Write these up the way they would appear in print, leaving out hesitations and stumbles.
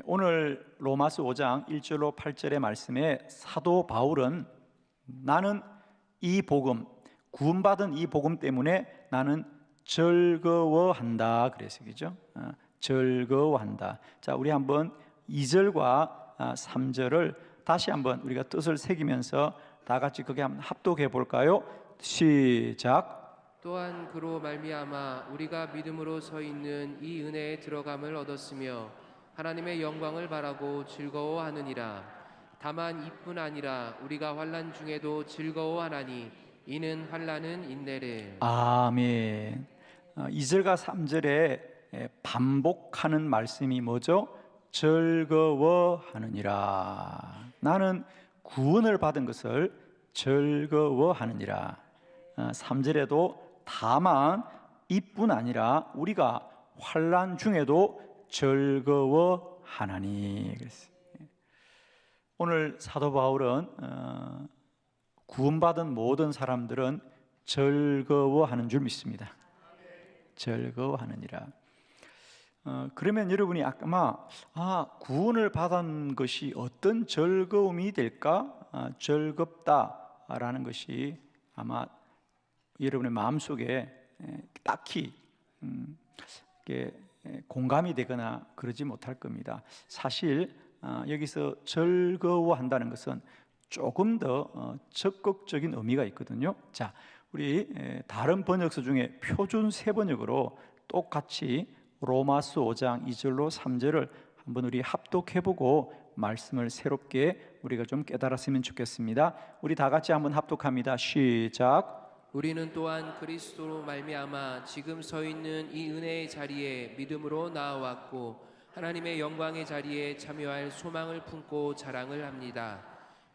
오늘 로마서 5장 1절로 8절의 말씀에 사도 바울은 나는 이 복음, 구원받은 이 복음 때문에 나는 즐거워한다 그랬어요. 그죠? 즐거워한다. 자, 우리 한번 2절과 3절을 다시 한번 우리가 뜻을 새기면서 다 같이 그게 한번 합독해 볼까요? 시작. 또한 그로 말미암아 우리가 믿음으로 서 있는 이 은혜에 들어감을 얻었으며 하나님의 영광을 바라고 즐거워하느니라. 다만 이뿐 아니라 우리가 환난 중에도 즐거워하나니 이는 환난은 인내를. 아멘. 2절과 3절에 반복하는 말씀이 뭐죠? 즐거워하느니라. 나는 구원을 받은 것을 즐거워하느니라. 3절에도 다만 이뿐 아니라 우리가 환난 중에도 즐거워하나니 그랬어요. 오늘 사도 바울은 구원받은 모든 사람들은 즐거워하는 줄 믿습니다. 즐거워하느니라. 그러면 여러분이 아마 구원을 받은 것이 어떤 즐거움이 될까? 즐겁다라는 것이 아마 여러분의 마음속에 딱히 공감이 되거나 그러지 못할 겁니다. 사실 여기서 즐거워한다는 것은 조금 더 적극적인 의미가 있거든요. 자, 우리 다른 번역서 중에 표준 세번역으로 똑같이 로마서 5장 2절로 3절을 한번 우리 합독해보고 말씀을 새롭게 우리가 좀 깨달았으면 좋겠습니다. 우리 다 같이 한번 합독합니다. 시작. 우리는 또한 그리스도로 말미암아 지금 서 있는 이 은혜의 자리에 믿음으로 나아왔고 하나님의 영광의 자리에 참여할 소망을 품고 자랑을 합니다.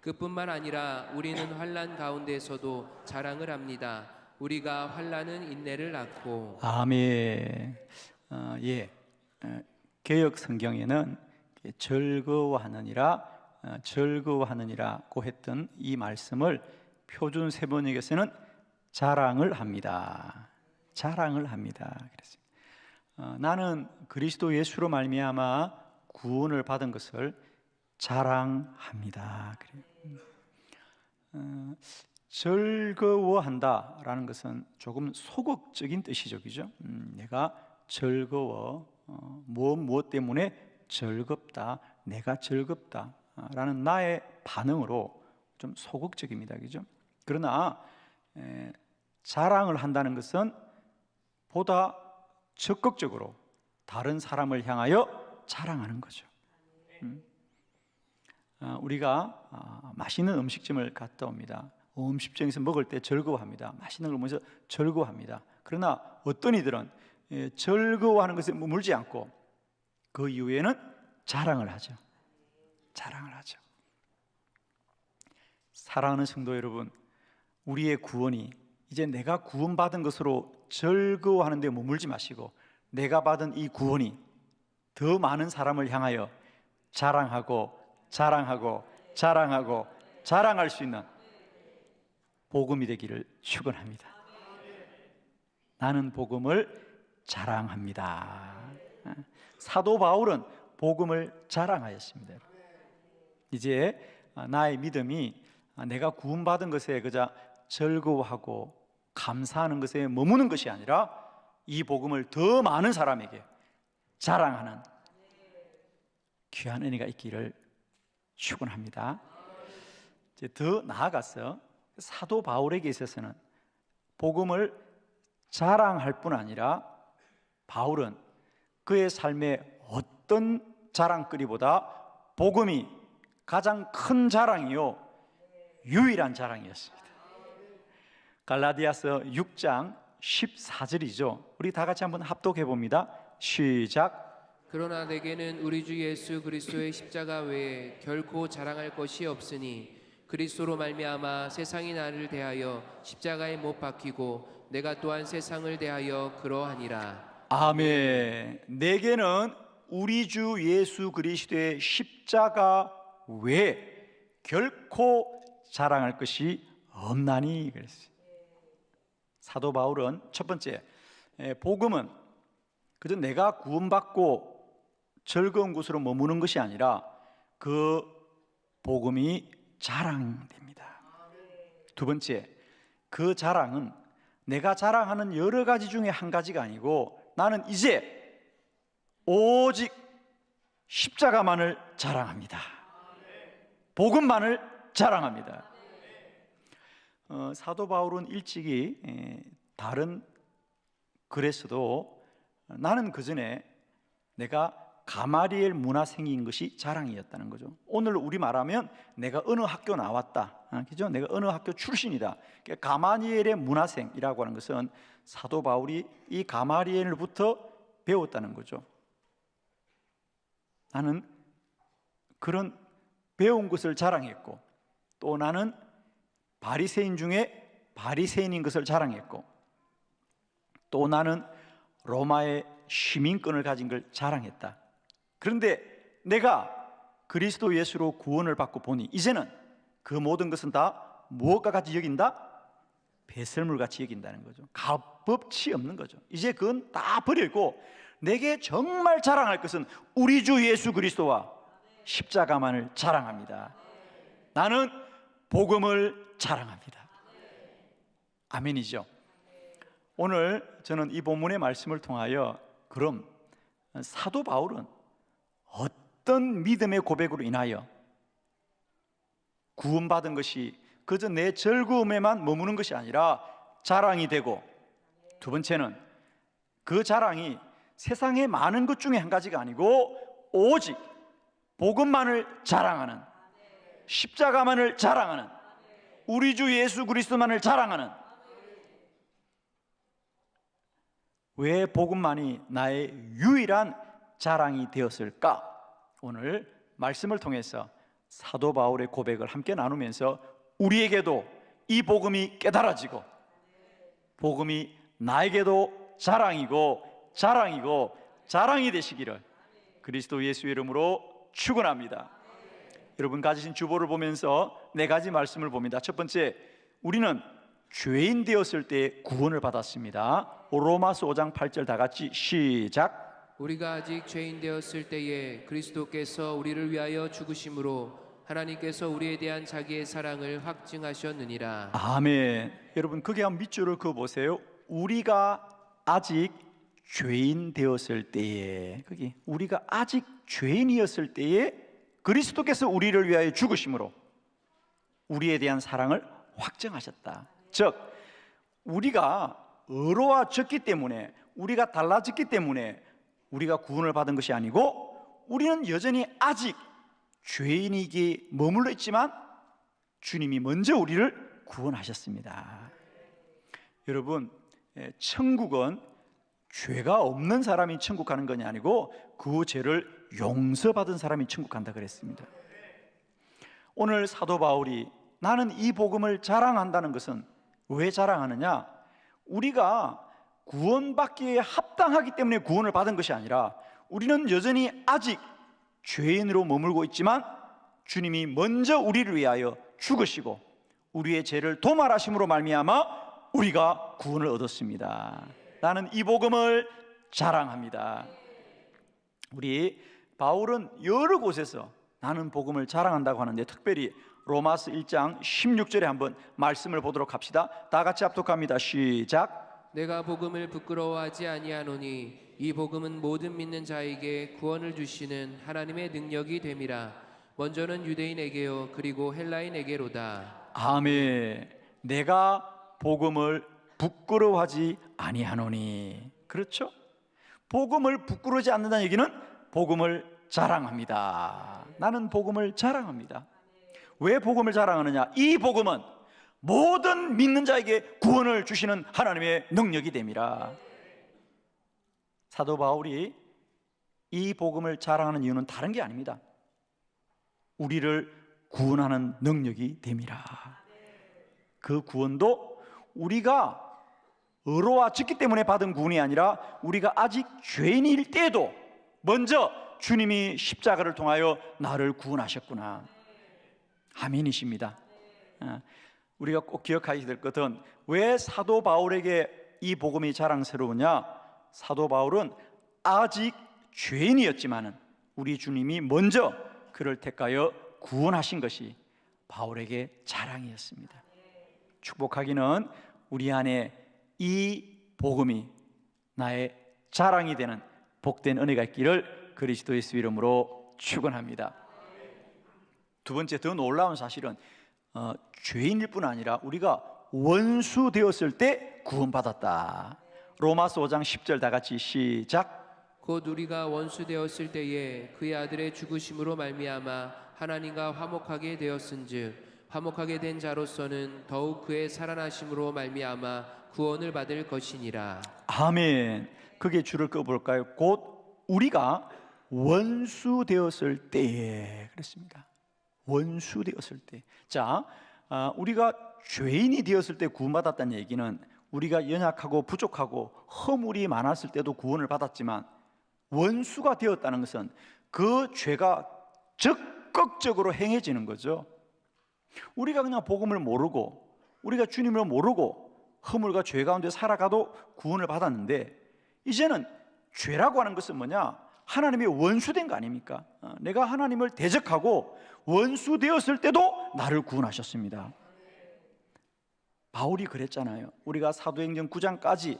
그뿐만 아니라 우리는 환난 가운데서도 자랑을 합니다. 우리가 환난은 인내를 낳고. 아멘. 개역 성경에는 즐거워하느니라고 했던 이 말씀을 표준 세번역에서는 자랑을 합니다. 자랑을 합니다. 그랬어요. 나는 그리스도 예수로 말미암아 구원을 받은 것을 자랑합니다. 그래요. 즐거워한다라는 것은 조금 소극적인 뜻이죠, 그죠? 내가 즐거워, 무엇 때문에 즐겁다, 내가 즐겁다라는 나의 반응으로 좀 소극적입니다, 그죠? 그러나 자랑을 한다는 것은 보다 적극적으로 다른 사람을 향하여 자랑하는 거죠. 우리가 맛있는 음식점을 갔다 옵니다. 음식점에서 먹을 때 즐거워합니다. 맛있는 걸 먹으면서 즐거워합니다. 그러나 어떤 이들은 즐거워하는 것에 머물지 않고 그 이후에는 자랑을 하죠. 자랑을 하죠. 사랑하는 성도 여러분, 우리의 구원이 이제 내가 구원받은 것으로 즐거워하는 데 머물지 마시고 내가 받은 이 구원이 더 많은 사람을 향하여 자랑하고 자랑하고 자랑하고 자랑할 수 있는 복음이 되기를 축원합니다. 나는 복음을 자랑합니다. 사도 바울은 복음을 자랑하였습니다. 이제 나의 믿음이 내가 구원받은 것에 그저 즐거워하고 감사하는 것에 머무는 것이 아니라 이 복음을 더 많은 사람에게 자랑하는 귀한 은혜가 있기를 축원합니다. 이제 더 나아가서 사도 바울에게 있어서는 복음을 자랑할 뿐 아니라 바울은 그의 삶의 어떤 자랑거리보다 복음이 가장 큰 자랑이요 유일한 자랑이었습니다. 갈라디아서 6장 14절이죠. 우리 다 같이 한번 합독해 봅니다. 시작. 그러나 내게는 우리 주 예수 그리스도의 십자가 외에 결코 자랑할 것이 없으니 그리스도로 말미암아 세상이 나를 대하여 십자가에 못 박히고 내가 또한 세상을 대하여 그러하니라. 아멘. 내게는 우리 주 예수 그리스도의 십자가 외에 결코 자랑할 것이 없나니 그랬어요. 사도 바울은 첫 번째, 복음은 그저 내가 구원받고 즐거운 곳으로 머무는 것이 아니라 그 복음이 자랑됩니다. 두 번째, 그 자랑은 내가 자랑하는 여러 가지 중에 한 가지가 아니고 나는 이제 오직 십자가만을 자랑합니다. 복음만을 자랑합니다. 사도 바울은 일찍이 다른 글에서도 나는 그 전에 내가 가마리엘 문화생인 것이 자랑이었다는 거죠. 오늘 우리 말하면 내가 어느 학교 나왔다, 그죠? 내가 어느 학교 출신이다. 가마리엘의 문화생이라고 하는 것은 사도 바울이 이 가마리엘로부터 배웠다는 거죠. 나는 그런 배운 것을 자랑했고 또 나는 바리새인 중에 바리새인인 것을 자랑했고 또 나는 로마의 시민권을 가진 걸 자랑했다. 그런데 내가 그리스도 예수로 구원을 받고 보니 이제는 그 모든 것은 다 무엇과 같이 여긴다? 배설물같이 여긴다는 거죠. 값어치 없는 거죠. 이제 그건 다 버리고 내게 정말 자랑할 것은 우리 주 예수 그리스도와 십자가만을 자랑합니다. 나는 복음을 자랑합니다. 아멘이죠. 오늘 저는 이 본문의 말씀을 통하여 그럼 사도 바울은 어떤 믿음의 고백으로 인하여 구원받은 것이 그저 내 즐거움에만 머무는 것이 아니라 자랑이 되고, 두 번째는 그 자랑이 세상의 많은 것 중에 한 가지가 아니고 오직 복음만을 자랑하는, 십자가만을 자랑하는, 우리 주 예수 그리스도만을 자랑하는, 왜 복음만이 나의 유일한 자랑이 되었을까? 오늘 말씀을 통해서 사도 바울의 고백을 함께 나누면서 우리에게도 이 복음이 깨달아지고 복음이 나에게도 자랑이고 자랑이고 자랑이 되시기를 그리스도 예수 이름으로 축원합니다. 여러분 가지신 주보를 보면서 네 가지 말씀을 봅니다. 첫 번째, 우리는 죄인 되었을 때 구원을 받았습니다. 로마서 5장 8절 다 같이 시작. 우리가 아직 죄인 되었을 때에 그리스도께서 우리를 위하여 죽으심으로 하나님께서 우리에 대한 자기의 사랑을 확증하셨느니라. 아멘. 여러분 거기 한 밑줄을 그어 보세요. 우리가 아직 죄인 되었을 때에, 거기 우리가 아직 죄인이었을 때에 그리스도께서 우리를 위하여 죽으심으로 우리에 대한 사랑을 확증하셨다. 즉 우리가 의로워졌기 때문에, 우리가 달라졌기 때문에 우리가 구원을 받은 것이 아니고 우리는 여전히 아직 죄인이기에 머물러 있지만 주님이 먼저 우리를 구원하셨습니다. 여러분, 천국은 죄가 없는 사람이 천국 가는 것이 아니고 그 죄를 용서받은 사람이 천국 간다 그랬습니다. 오늘 사도 바울이 나는 이 복음을 자랑한다는 것은 왜 자랑하느냐? 우리가 구원받기에 합당하기 때문에 구원을 받은 것이 아니라 우리는 여전히 아직 죄인으로 머물고 있지만 주님이 먼저 우리를 위하여 죽으시고 우리의 죄를 도말하심으로 말미암아 우리가 구원을 얻었습니다. 나는 이 복음을 자랑합니다. 우리 바울은 여러 곳에서 나는 복음을 자랑한다고 하는데, 특별히 로마서 1장 16절에 한번 말씀을 보도록 합시다. 다 같이 합독합니다. 시작. 내가 복음을 부끄러워하지 아니하노니 이 복음은 모든 믿는 자에게 구원을 주시는 하나님의 능력이 됨이라. 먼저는 유대인에게요 그리고 헬라인에게로다. 아멘. 내가 복음을 부끄러워하지 아니하노니. 그렇죠? 복음을 부끄러워하지 않는다는 얘기는 복음을 자랑합니다. 나는 복음을 자랑합니다. 왜 복음을 자랑하느냐? 이 복음은 모든 믿는 자에게 구원을 주시는 하나님의 능력이 됨이라. 사도 바울이 이 복음을 자랑하는 이유는 다른 게 아닙니다. 우리를 구원하는 능력이 됨이라. 그 구원도 우리가 의로워졌기 때문에 받은 구원이 아니라 우리가 아직 죄인일 때에도 먼저 주님이 십자가를 통하여 나를 구원하셨구나. 아멘이십니다. 우리가 꼭 기억하셔야 될 것은 왜 사도 바울에게 이 복음이 자랑스러우냐? 사도 바울은 아직 죄인이었지만은 우리 주님이 먼저 그를 택하여 구원하신 것이 바울에게 자랑이었습니다. 축복하기는 우리 안에 이 복음이 나의 자랑이 되는 복된 은혜가 있기를 그리스도 예수 이름으로 축원합니다. 두 번째, 더 놀라운 사실은 죄인일 뿐 아니라 우리가 원수 되었을 때 구원받았다. 로마서 5장 10절 다 같이 시작. 곧 우리가 원수 되었을 때에 그의 아들의 죽으심으로 말미암아 하나님과 화목하게 되었은즉 화목하게 된 자로서는 더욱 그의 살아나심으로 말미암아 구원을 받을 것이니라. 아멘. 그게 줄을 꺼볼까요? 곧 우리가 원수 되었을 때에. 그렇습니다. 원수 되었을 때. 자, 우리가 죄인이 되었을 때 구원받았다는 얘기는 우리가 연약하고 부족하고 허물이 많았을 때도 구원을 받았지만, 원수가 되었다는 것은 그 죄가 적극적으로 행해지는 거죠. 우리가 그냥 복음을 모르고 우리가 주님을 모르고 허물과 죄 가운데 살아가도 구원을 받았는데, 이제는 죄라고 하는 것은 뭐냐? 하나님의 원수된 거 아닙니까? 내가 하나님을 대적하고 원수 되었을 때도 나를 구원하셨습니다. 바울이 그랬잖아요. 우리가 사도행전 9장까지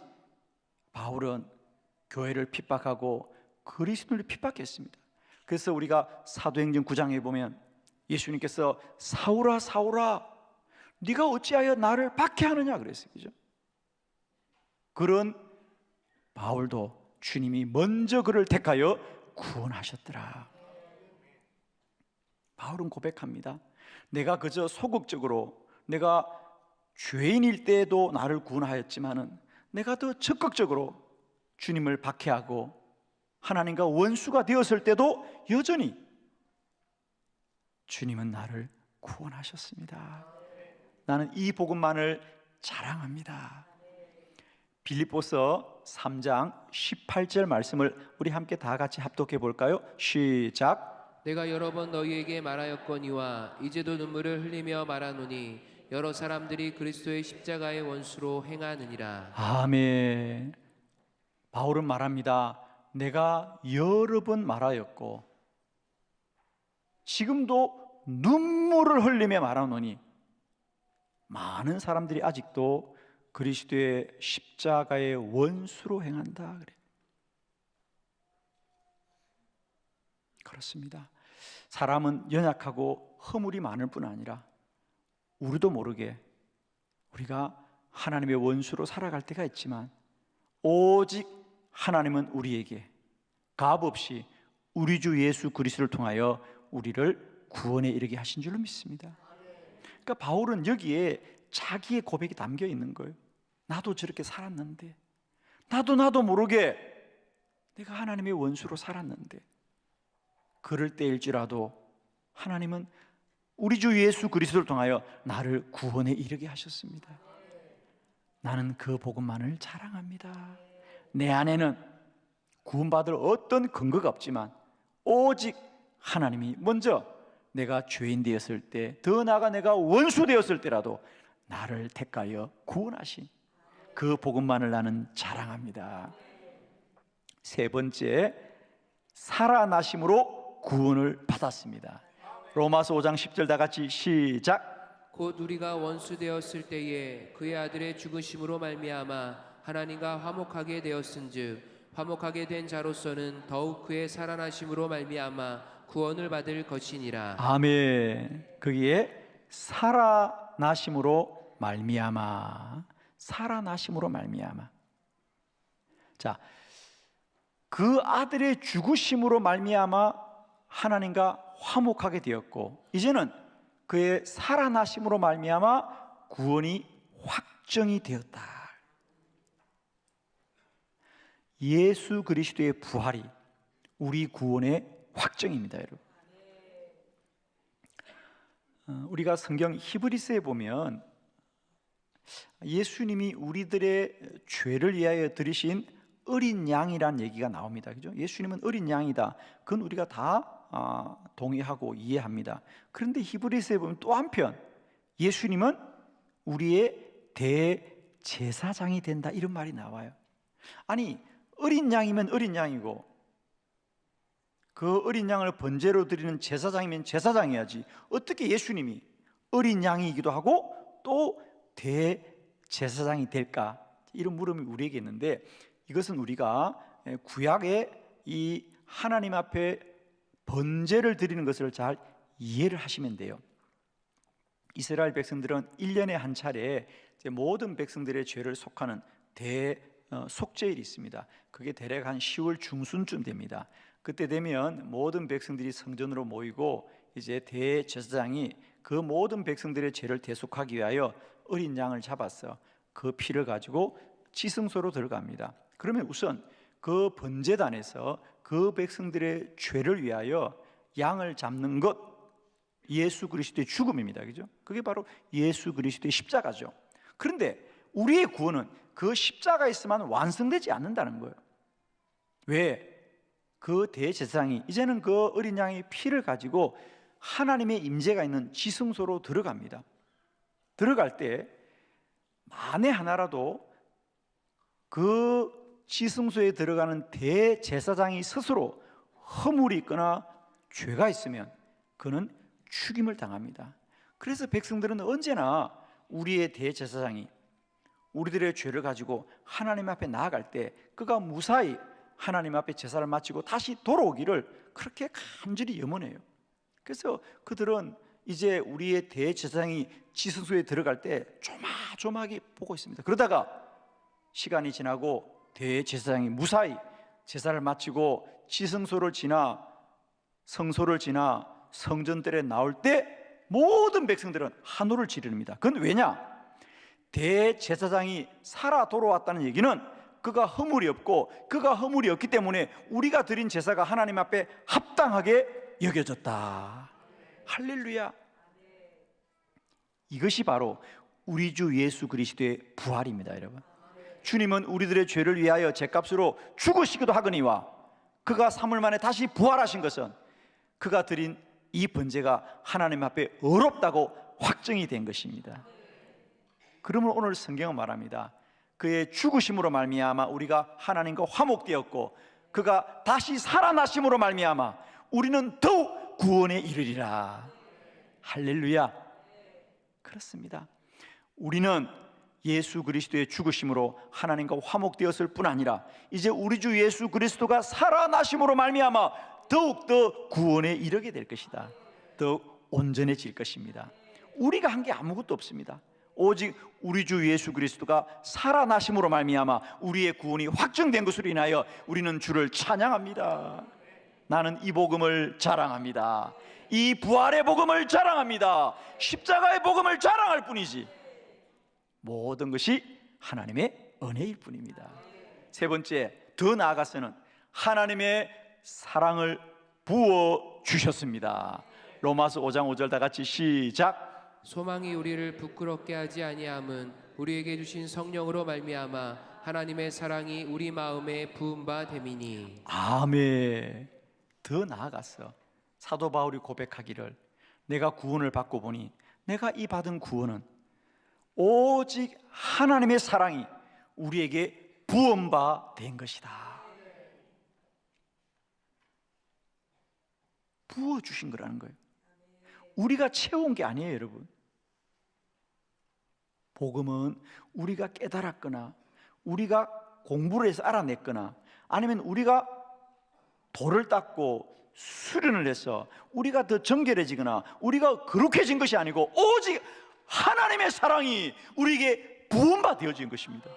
바울은 교회를 핍박하고 그리스도를 핍박했습니다. 그래서 우리가 사도행전 9장에 보면 예수님께서 사울아 사울아 네가 어찌하여 나를 박해하느냐 그랬어요. 그죠? 그런 바울도 주님이 먼저 그를 택하여 구원하셨더라. 바울은 고백합니다. 내가 그저 소극적으로 내가 죄인일 때에도 나를 구원하였지만은 내가 더 적극적으로 주님을 박해하고 하나님과 원수가 되었을 때도 여전히 주님은 나를 구원하셨습니다. 나는 이 복음만을 자랑합니다. 빌립보서 3장 18절 말씀을 우리 함께 다 같이 합독해 볼까요? 시작. 내가 여러 번 너희에게 말하였거니와 이제도 눈물을 흘리며 말하노니 여러 사람들이 그리스도의 십자가의 원수로 행하느니라. 아멘. 바울은 말합니다. 내가 여러 번 말하였고 지금도 눈물을 흘리며 말하노니 많은 사람들이 아직도 그리스도의 십자가의 원수로 행한다 그래. 그렇습니다. 사람은 연약하고 허물이 많을 뿐 아니라 우리도 모르게 우리가 하나님의 원수로 살아갈 때가 있지만, 오직 하나님은 우리에게 값없이 우리 주 예수 그리스도를 통하여 우리를 구원에 이르게 하신 줄로 믿습니다. 그러니까 바울은 여기에 자기의 고백이 담겨 있는 거예요. 나도 저렇게 살았는데, 나도 모르게 내가 하나님의 원수로 살았는데, 그럴 때일지라도 하나님은 우리 주 예수 그리스도를 통하여 나를 구원에 이르게 하셨습니다. 나는 그 복음만을 자랑합니다. 내 안에는 구원받을 어떤 근거가 없지만 오직 하나님이 먼저 내가 죄인 되었을 때, 더 나아가 내가 원수 되었을 때라도 나를 택하여 구원하신 그 복음만을 나는 자랑합니다. 세 번째, 살아나심으로 구원을 받았습니다. 로마서 5장 10절 다 같이 시작. 곧 우리가 원수 되었을 때에 그의 아들의 죽으심으로 말미암아 하나님과 화목하게 되었은즉 화목하게 된 자로서는 더욱 그의 살아나심으로 말미암아 구원을 받을 것이니라. 아멘. 거기에 살아나심으로 말미암아, 살아나심으로 말미암아. 자, 그 아들의 죽으심으로 말미암아 하나님과 화목하게 되었고, 이제는 그의 살아나심으로 말미암아 구원이 확정이 되었다. 예수 그리스도의 부활이 우리 구원의 확정입니다, 여러분. 우리가 성경 히브리서에 보면 예수님이 우리들의 죄를 위하여 들이신 어린 양이란 얘기가 나옵니다. 그죠? 예수님은 어린 양이다. 그건 우리가 다 동의하고 이해합니다. 그런데 히브리서에 보면 또 한편 예수님은 우리의 대제사장이 된다, 이런 말이 나와요. 아니, 어린 양이면 어린 양이고 그 어린 양을 번제로 드리는 제사장이면 제사장이야지 어떻게 예수님이 어린 양이기도 하고 또 대제사장이 될까? 이런 물음이 우리에게 있는데, 이것은 우리가 구약의 이 하나님 앞에 번제를 드리는 것을 잘 이해를 하시면 돼요. 이스라엘 백성들은 1년에 한 차례 모든 백성들의 죄를 속하는 속죄일이 있습니다. 그게 대략 한 10월 중순쯤 됩니다. 그때 되면 모든 백성들이 성전으로 모이고 이제 대제사장이 그 모든 백성들의 죄를 대속하기 위하여 어린 양을 잡아서 그 피를 가지고 지성소로 들어갑니다. 그러면 우선 그 번제단에서 그 백성들의 죄를 위하여 양을 잡는 것, 예수 그리스도의 죽음입니다. 그죠? 그게 바로 예수 그리스도의 십자가죠. 그런데 우리의 구원은 그 십자가에서만 완성되지 않는다는 거예요. 왜? 그 대제사장이 이제는 그 어린 양의 피를 가지고 하나님의 임재가 있는 지성소로 들어갑니다. 들어갈 때 만에 하나라도 그 지성소에 들어가는 대제사장이 스스로 허물이 있거나 죄가 있으면 그는 죽임을 당합니다. 그래서 백성들은 언제나 우리의 대제사장이 우리들의 죄를 가지고 하나님 앞에 나아갈 때 그가 무사히 하나님 앞에 제사를 마치고 다시 돌아오기를 그렇게 간절히 염원해요. 그래서 그들은 이제 우리의 대제사장이 지성소에 들어갈 때 조마조마하게 보고 있습니다. 그러다가 시간이 지나고 대제사장이 무사히 제사를 마치고 지성소를 지나 성소를 지나 성전들에 나올 때 모든 백성들은 한호를 지릅니다. 그건 왜냐? 대제사장이 살아 돌아왔다는 얘기는 그가 허물이 없고 그가 허물이 없기 때문에 우리가 드린 제사가 하나님 앞에 합당하게 여겨졌다. 할렐루야. 이것이 바로 우리 주 예수 그리스도의 부활입니다, 여러분. 주님은 우리들의 죄를 위하여 죗값으로 죽으시기도 하거니와 그가 3일 만에 다시 부활하신 것은 그가 드린 이 번제가 하나님 앞에 어렵다고 확정이 된 것입니다. 그러면 오늘 성경은 말합니다. 그의 죽으심으로 말미암아 우리가 하나님과 화목되었고 그가 다시 살아나심으로 말미암아 우리는 더욱 구원에 이르리라. 할렐루야. 그렇습니다. 우리는 예수 그리스도의 죽으심으로 하나님과 화목되었을 뿐 아니라 이제 우리 주 예수 그리스도가 살아나심으로 말미암아 더욱더 구원에 이르게 될 것이다. 더욱 온전해질 것입니다. 우리가 한 게 아무것도 없습니다. 오직 우리 주 예수 그리스도가 살아나심으로 말미암아 우리의 구원이 확정된 것으로 인하여 우리는 주를 찬양합니다. 나는 이 복음을 자랑합니다. 이 부활의 복음을 자랑합니다. 십자가의 복음을 자랑할 뿐이지 모든 것이 하나님의 은혜일 뿐입니다. 세 번째, 더 나아가서는 하나님의 사랑을 부어 주셨습니다. 로마서 5장 5절 다 같이 시작. 소망이 우리를 부끄럽게 하지 아니함은 우리에게 주신 성령으로 말미암아 하나님의 사랑이 우리 마음에 부은 바 됨이니. 아멘. 더 나아갔어. 사도 바울이 고백하기를 내가 구원을 받고 보니 내가 이 받은 구원은 오직 하나님의 사랑이 우리에게 부은 바 된 것이다. 부어주신 거라는 거예요. 우리가 채운 게 아니에요, 여러분. 복음은 우리가 깨달았거나 우리가 공부를 해서 알아냈거나 아니면 우리가 돌을 닦고 수련을 해서 우리가 더 정결해지거나 우리가 거룩해진 것이 아니고 오직 하나님의 사랑이 우리에게 부음바 되어진 것입니다.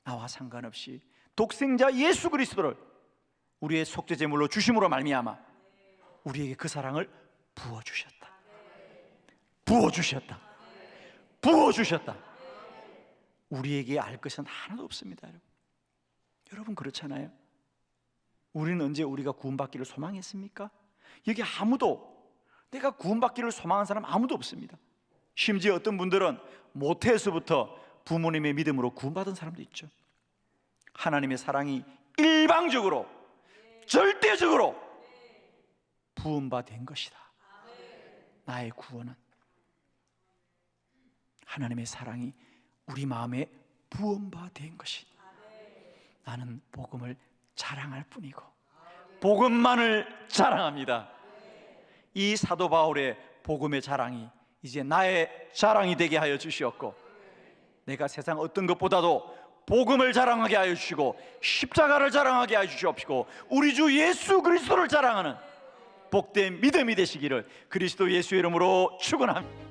나와 상관없이 독생자 예수 그리스도를 우리의 속죄제물로 주심으로 말미암아 우리에게 그 사랑을 부어주셨다. 부어주셨다. 부어주셨다. 우리에게 알 것은 하나도 없습니다. 여러분 그렇잖아요. 우리는 언제 우리가 구원받기를 소망했습니까? 여기 아무도 내가 구원받기를 소망한 사람 아무도 없습니다. 심지어 어떤 분들은 모태에서부터 부모님의 믿음으로 구원받은 사람도 있죠. 하나님의 사랑이 일방적으로 절대적으로 부음받은 것이다. 나의 구원은 하나님의 사랑이 우리 마음에 부음받은 것이다. 나는 복음을 자랑할 뿐이고 복음만을 자랑합니다. 이 사도 바울의 복음의 자랑이 이제 나의 자랑이 되게 하여 주시옵고 내가 세상 어떤 것보다도 복음을 자랑하게 하여 주시고 십자가를 자랑하게 하여 주시옵시고 우리 주 예수 그리스도를 자랑하는 복된 믿음이 되시기를 그리스도 예수의 이름으로 축원합니다.